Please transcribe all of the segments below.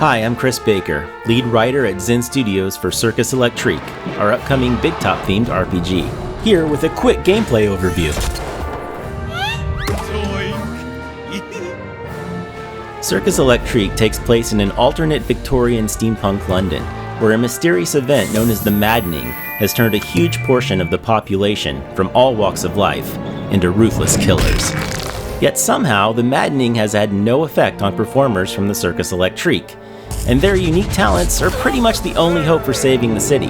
Hi, I'm Chris Baker, lead writer at Zen Studios for Circus Electrique, our upcoming Big Top themed RPG. Here with a quick gameplay overview. Circus Electrique takes place in an alternate Victorian steampunk London, where a mysterious event known as the Maddening has turned a huge portion of the population from all walks of life into ruthless killers. Yet somehow, the Maddening has had no effect on performers from the Circus Electrique, and their unique talents are pretty much the only hope for saving the city,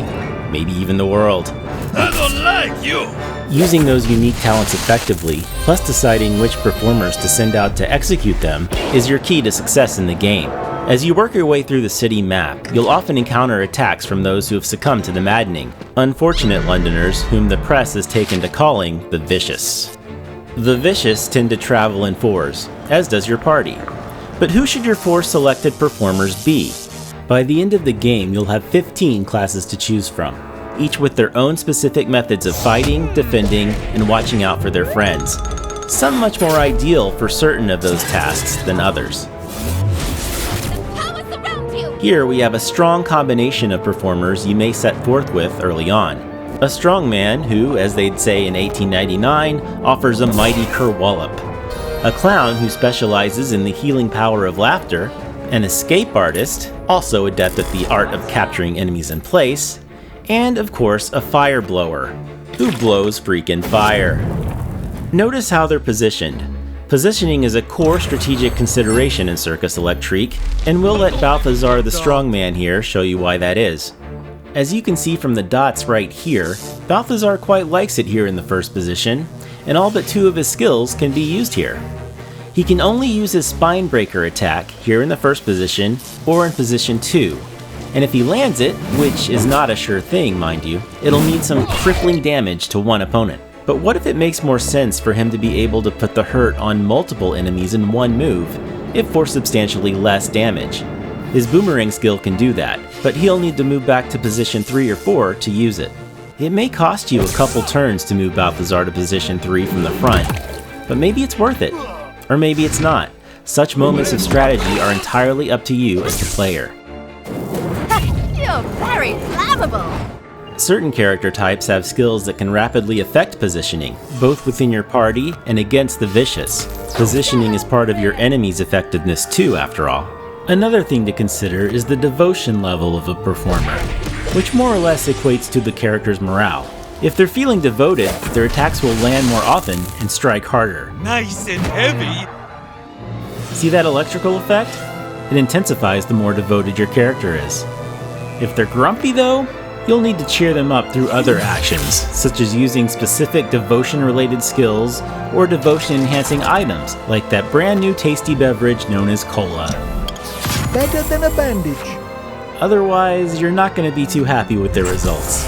maybe even the world. I don't like you! Using those unique talents effectively, plus deciding which performers to send out to execute them, is your key to success in the game. As you work your way through the city map, you'll often encounter attacks from those who have succumbed to the Maddening, unfortunate Londoners whom the press has taken to calling the Vicious. The Vicious tend to travel in fours, as does your party. But who should your four selected performers be? By the end of the game, you'll have 15 classes to choose from, each with their own specific methods of fighting, defending, and watching out for their friends. Some much more ideal for certain of those tasks than others. Here we have a strong combination of performers you may set forth with early on. A strongman who, as they'd say in 1899, offers a mighty kerwallop. A clown who specializes in the healing power of laughter. An escape artist, also adept at the art of capturing enemies in place. And of course, a fire blower, who blows freaking fire. Notice how they're positioned. Positioning is a core strategic consideration in Circus Electrique, and we'll let Balthazar the strongman here show you why that is. As you can see from the dots right here, Balthazar quite likes it here in the first position, and all but 2 of his skills can be used here. He can only use his spine breaker attack here in the first position or in position 2, and if he lands it, which is not a sure thing mind you, it'll mean some crippling damage to one opponent. But what if it makes more sense for him to be able to put the hurt on multiple enemies in one move, if for substantially less damage? His boomerang skill can do that, but he'll need to move back to position 3 or 4 to use it. It may cost you a couple turns to move Balthazar to position 3 from the front, but maybe it's worth it. Or maybe it's not. Such moments of strategy are entirely up to you as the player. You're very flammable! Certain character types have skills that can rapidly affect positioning, both within your party and against the Vicious. Positioning is part of your enemy's effectiveness too, after all. Another thing to consider is the devotion level of a performer, which more or less equates to the character's morale. If they're feeling devoted, their attacks will land more often and strike harder. Nice and heavy! See that electrical effect? It intensifies the more devoted your character is. If they're grumpy though, you'll need to cheer them up through other actions, such as using specific devotion-related skills or devotion-enhancing items, like that brand new tasty beverage known as cola. Better than a bandage. Otherwise, you're not going to be too happy with their results.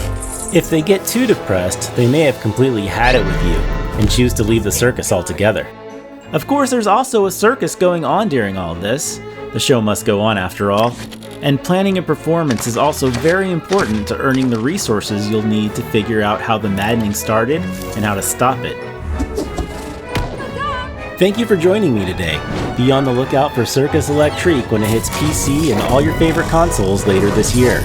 If they get too depressed, they may have completely had it with you and choose to leave the circus altogether. Of course, there's also a circus going on during all this. The show must go on after all. And planning a performance is also very important to earning the resources you'll need to figure out how the maddening started and how to stop it. Thank you for joining me today. Be on the lookout for Circus Electrique when it hits PC and all your favorite consoles later this year.